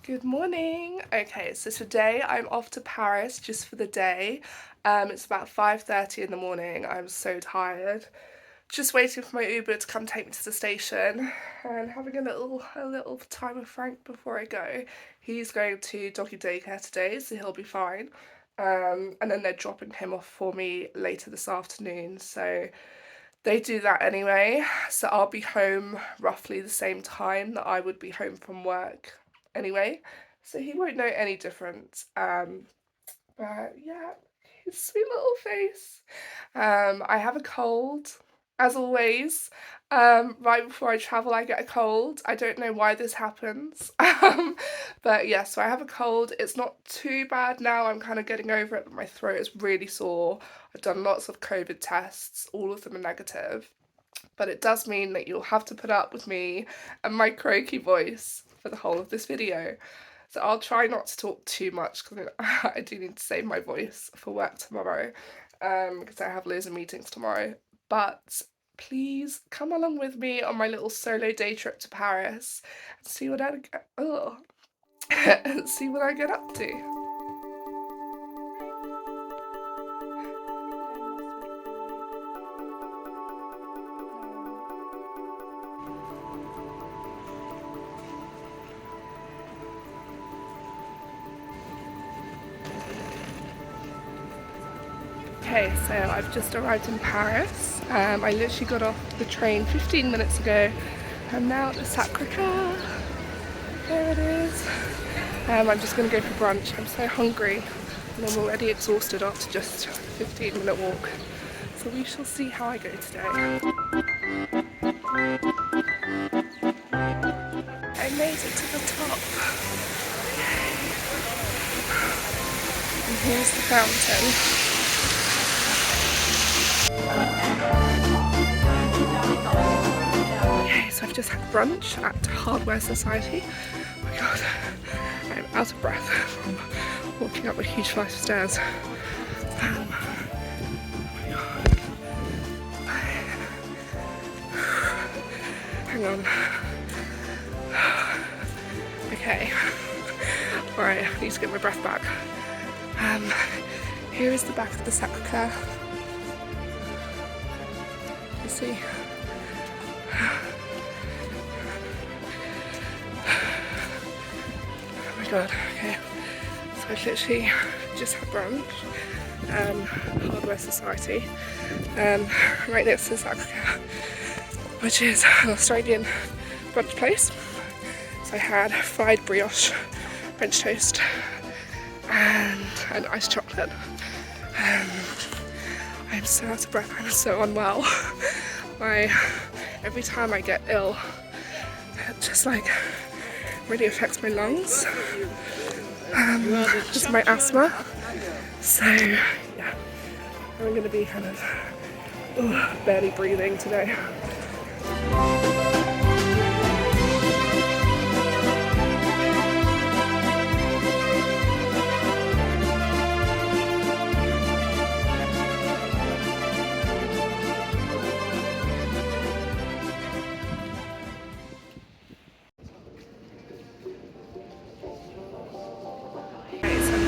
Good morning. Okay, so today I'm off to Paris just for the day. It's about 5:30 in the morning. I'm so tired. Just waiting for my Uber to come take me to the station and having a little time with Frank before I go. He's going to doggy daycare today, so he'll be fine. And then they're dropping him off for me later this afternoon. So they do that anyway. So I'll be home roughly the same time that I would be home from work anyway. So he won't know any different. But yeah, his sweet little face. I have a cold, as always. Right before I travel, I get a cold. I don't know why this happens. But yeah, so I have a cold. It's not too bad now. I'm kind of getting over it, but my throat is really sore. I've done lots of COVID tests. All of them are negative. But it does mean that you'll have to put up with me and my croaky voice for the whole of this video. So I'll try not to talk too much because I do need to save my voice for work tomorrow, because I have loads of meetings tomorrow. But please come along with me on my little solo day trip to Paris and see what I see what I get up to. Okay, so I've just arrived in Paris. I literally got off the train 15 minutes ago. I'm now at the Sacré-Cœur. There it is. I'm just going to go for brunch. I'm so hungry and I'm already exhausted after just a 15-minute walk. So we shall see how I go today. I made it to the top. And here's the fountain. Okay, so I've just had brunch at Hardware Society. Oh my god, I'm out of breath from walking up a huge flight of stairs. Oh my god. Hang on. Okay. Alright, I need to get my breath back. Here is the back of the Sacré-Cœur. You see? Oh my god, okay. So I literally just had brunch, Hardware Society, right next to the Sacré-Cœur, which is an Australian brunch place. So I had fried brioche, French toast, and an iced chocolate. I'm so out of breath, I'm so unwell. Every time I get ill, it just like really affects my lungs. Just my asthma. So yeah, I'm gonna be kind of barely breathing today.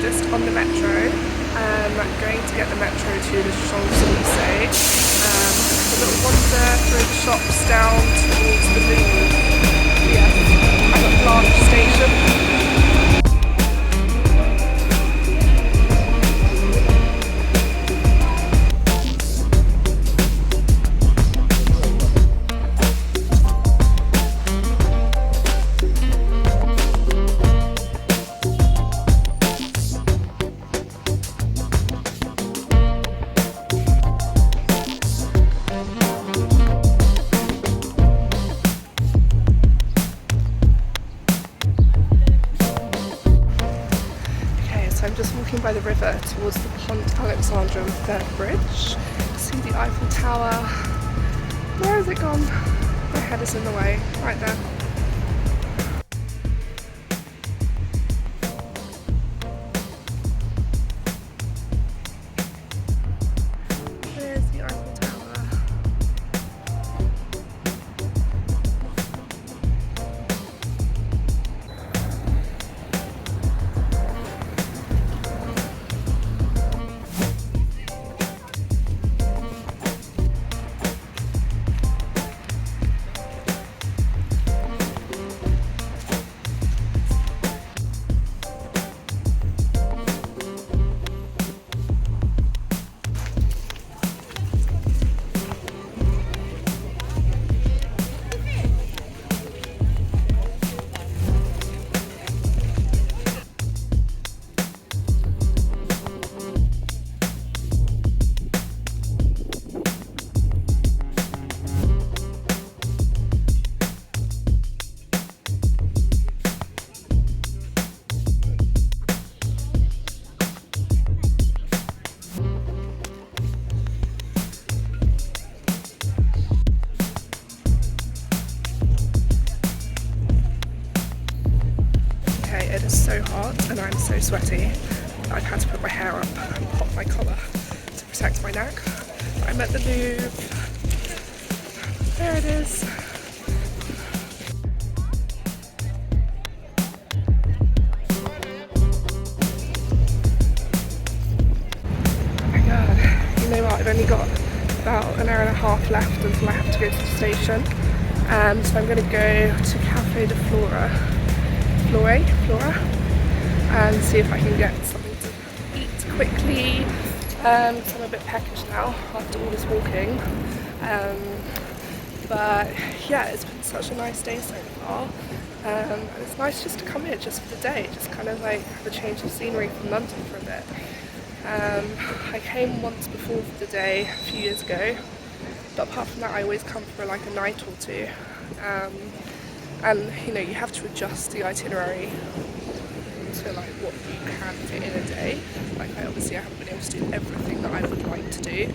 Just on the metro, going to get the metro to the Champs-Elysees. A little wander through the shops down towards the Louvre. Yeah, I'm at Blanche Station. I'm just walking by the river towards the Pont Alexandre and Third Bridge. See the Eiffel Tower. Where has it gone? My head is in the way. Right there. There's the Eiffel Tower. It is so hot and I'm so sweaty. I've had to put my hair up and pop my collar to protect my neck. I'm at the Louvre. There it is. Oh my god, you know what, I've only got about an hour and a half left until I have to go to the station. So I'm going to go to Cafe de Flora, and see if I can get something to eat quickly. So I'm a bit peckish now after all this walking. But yeah, it's been such a nice day so far. And it's nice just to come here just for the day, just kind of like have a change of scenery from London for a bit. I came once before for the day a few years ago, but apart from that I always come for like a night or two. And you know, you have to adjust the itinerary to like what you can fit in a day. Like I haven't been able to do everything that I would like to do,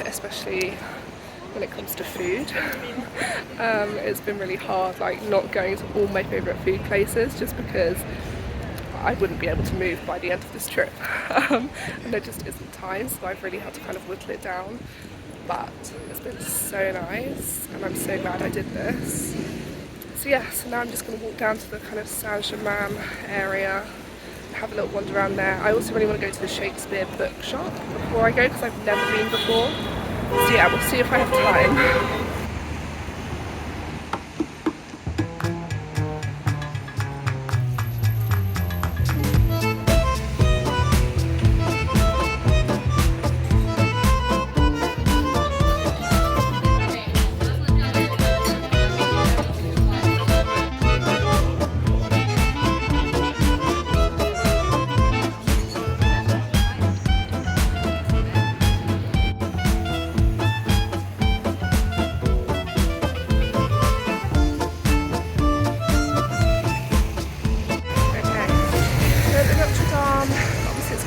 especially when it comes to food. It's been really hard, like not going to all my favourite food places just because I wouldn't be able to move by the end of this trip. And there just isn't time, so I've really had to kind of whittle it down. But it's been so nice and I'm so glad I did this. So yeah, so now I'm just going to walk down to the kind of Saint-Germain area, have a little wander around there. I also really want to go to the Shakespeare bookshop before I go because I've never been before. So yeah, we'll see if I have time.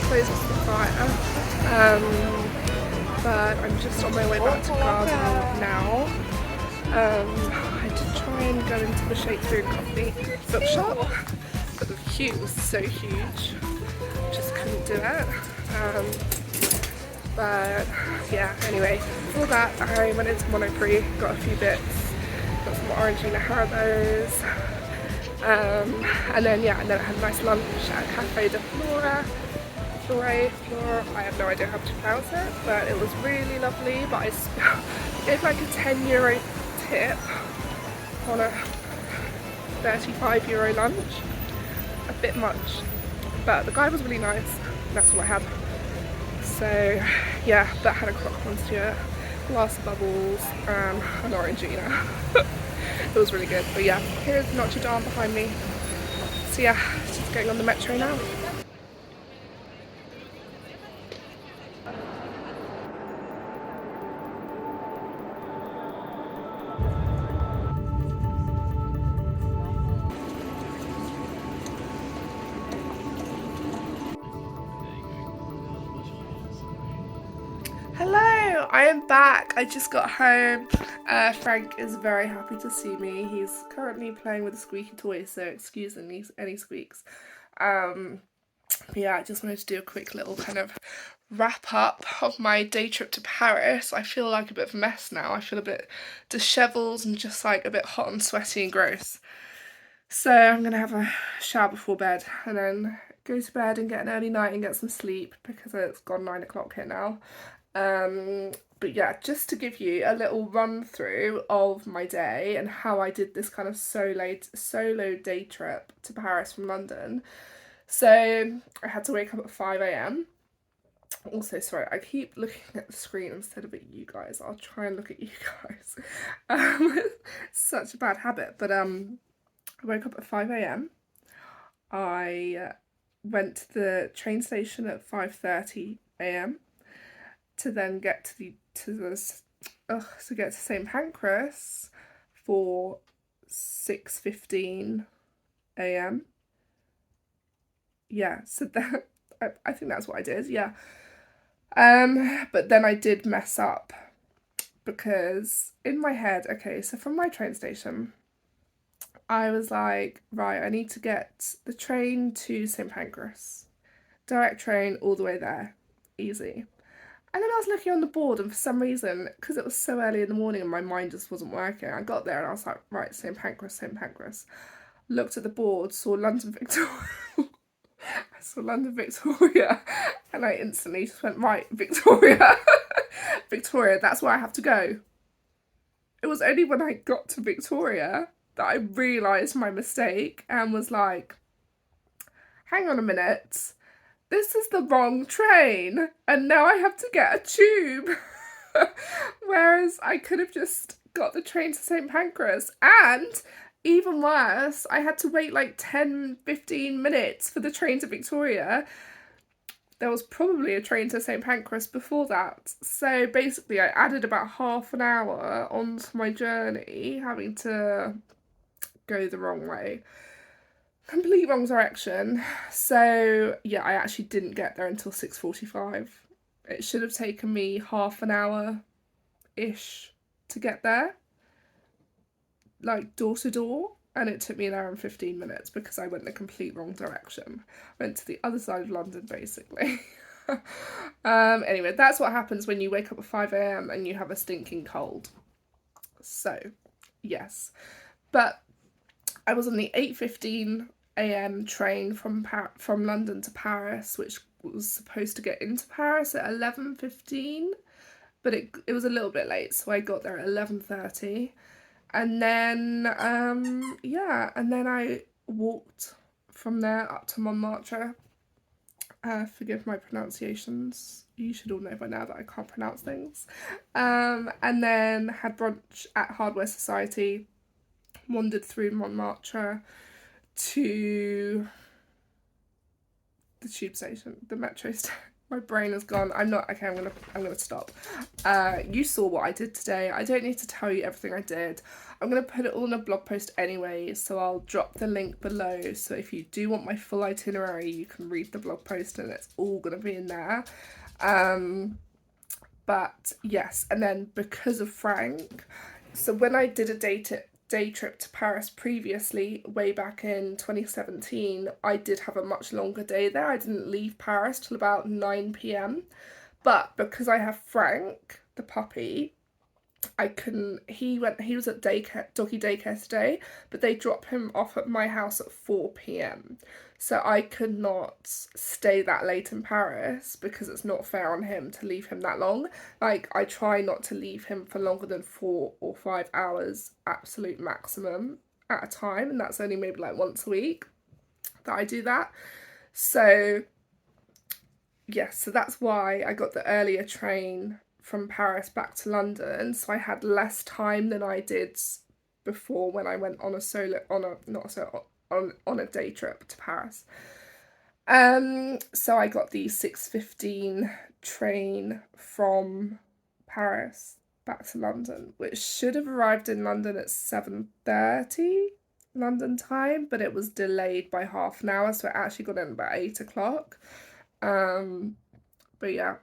Closest to the fire, but I'm just on my way back to Garden now. I did try and go into the Shakespeare Company bookshop, but the queue was so huge, just couldn't do it. But yeah, anyway, before that I went into Monoprix, got a few bits, got some Orangina Haribos, and then I had a nice lunch at Cafe de Flora. I have no idea how to pronounce it, but it was really lovely. But I gave like a €10 tip on a €35 lunch. A bit much, but the guy was really nice. That's all I had. So yeah, that had a croque monsieur, glass of bubbles, and an Orangina. It was really good. But yeah, here's Notre Dame behind me. So yeah, just going on the metro now. Hello, I am back. I just got home. Frank is very happy to see me. He's currently playing with a squeaky toy, so excuse any squeaks. Yeah, I just wanted to do a quick little kind of wrap up of my day trip to Paris. I feel like a bit of a mess now. I feel a bit dishevelled and just like a bit hot and sweaty and gross. So I'm gonna have a shower before bed and then go to bed and get an early night and get some sleep because it's gone 9 o'clock here now. But yeah, just to give you a little run through of my day and how I did this kind of solo day trip to Paris from London. So I had to wake up at 5 a.m. Also, sorry, I keep looking at the screen instead of at you guys. I'll try and look at you guys. Such a bad habit, but I woke up at 5 a.m. I went to the train station at 5:30 a.m. to then get to St Pancras for 6:15 a.m. Yeah, so that I think that's what I did, yeah. But then I did mess up because in my head, okay, so from my train station, I was like, right, I need to get the train to St Pancras. Direct train all the way there. Easy. And then I was looking on the board, and for some reason, because it was so early in the morning and my mind just wasn't working, I got there and I was like, right, St Pancras, St Pancras. Looked at the board, saw London Victoria. I saw London Victoria, and I instantly just went, right, Victoria. Victoria, that's where I have to go. It was only when I got to Victoria that I realised my mistake and was like, hang on a minute, this is the wrong train, and now I have to get a tube. Whereas I could have just got the train to St Pancras, and even worse, I had to wait like 10-15 minutes for the train to Victoria. There was probably a train to St Pancras before that. So basically I added about half an hour onto my journey, having to go the wrong way. Complete wrong direction. So yeah, I actually didn't get there until 6:45. It should have taken me half an hour-ish to get there, like door to door, and it took me an hour and 15 minutes because I went the complete wrong direction. Went to the other side of London, basically. Anyway, that's what happens when you wake up at 5 a.m. and you have a stinking cold. So, yes. But I was on the 8:15 a.m. train from London to Paris, which was supposed to get into Paris at 11:15, but it was a little bit late, so I got there at 11:30. And then, yeah, and then I walked from there up to Montmartre. Forgive my pronunciations. You should all know by now that I can't pronounce things. And then had brunch at Hardware Society, wandered through Montmartre to the tube station, the metro station. My brain is gone. I'm gonna stop. You saw what I did today. I don't need to tell you everything I did. I'm gonna put it all in a blog post anyway, so I'll drop the link below. So if you do want my full itinerary, you can read the blog post and it's all gonna be in there. But yes, and then because of Frank, so when I did a day trip to Paris previously, way back in 2017, I did have a much longer day there. I didn't leave Paris till about 9 p.m. But because I have Frank, the puppy, I couldn't, he was at doggy daycare today, but they drop him off at my house at 4 p.m. So I could not stay that late in Paris because it's not fair on him to leave him that long. Like, I try not to leave him for longer than 4 or 5 hours, absolute maximum, at a time, and that's only maybe like once a week that I do that. So yes, so that's why I got the earlier train from Paris back to London, so I had less time than I did before when I went on a day trip to Paris. So I got the 6:15 train from Paris back to London, which should have arrived in London at 7:30 London time, but it was delayed by half an hour, so it actually got in about 8 o'clock. But yeah,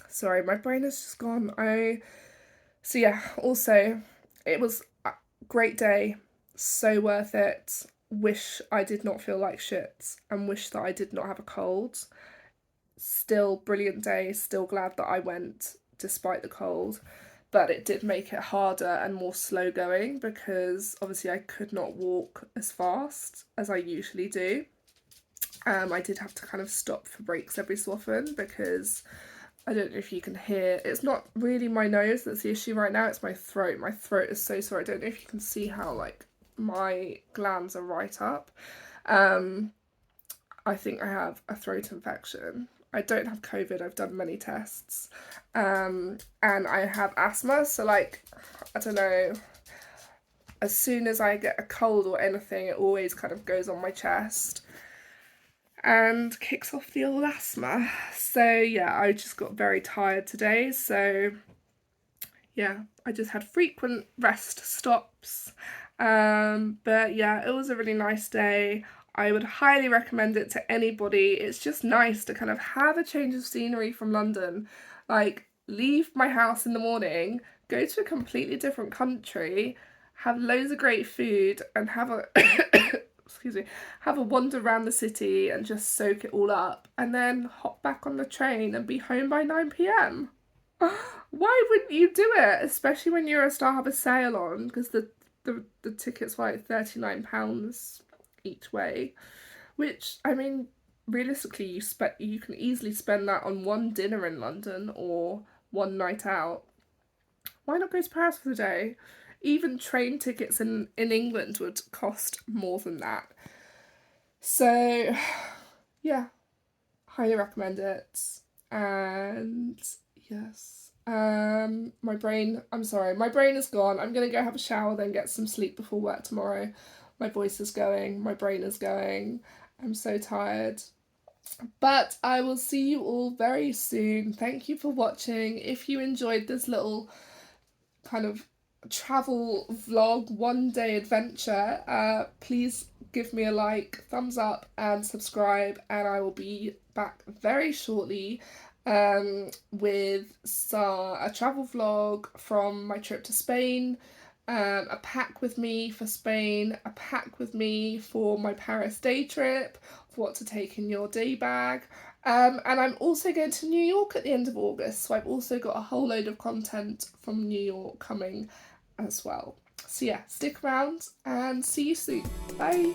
sorry, my brain is just gone. So yeah, also, it was a great day, so worth it. Wish I did not feel like shit and wish that I did not have a cold. Still brilliant day, still glad that I went despite the cold, but it did make it harder and more slow going because obviously I could not walk as fast as I usually do. I did have to kind of stop for breaks every so often because I don't know if you can hear, it's not really my nose that's the issue right now, it's my throat. My throat is so sore. I don't know if you can see how like my glands are right up. I think I have a throat infection. I don't have COVID, I've done many tests. And I have asthma, so like, I don't know, as soon as I get a cold or anything, it always kind of goes on my chest and kicks off the old asthma. So yeah, I just got very tired today, so yeah, I just had frequent rest stops. But yeah, it was a really nice day. I would highly recommend it to anybody. It's just nice to kind of have a change of scenery from London. Like, leave my house in the morning, go to a completely different country, have loads of great food, and have a excuse me, have a wander around the city and just soak it all up, and then hop back on the train and be home by 9 p.m. Why wouldn't you do it? Especially when Eurostar have a sale on, because the tickets were like £39 each way, which, I mean, realistically you can easily spend that on one dinner in London or one night out. Why not go to Paris for the day? Even train tickets in England would cost more than that. So, yeah, highly recommend it. And yes, I'm sorry, my brain is gone. I'm gonna go have a shower, then get some sleep before work tomorrow. My voice is going, my brain is going. I'm so tired. But I will see you all very soon. Thank you for watching. If you enjoyed this little kind of travel vlog, one day adventure, please give me a like, thumbs up, and subscribe, and I will be back very shortly with a travel vlog from my trip to Spain, a pack with me for Spain, a pack with me for my Paris day trip, for what to take in your day bag. And I'm also going to New York at the end of August, so I've also got a whole load of content from New York coming as well. So yeah, stick around and see you soon. Bye!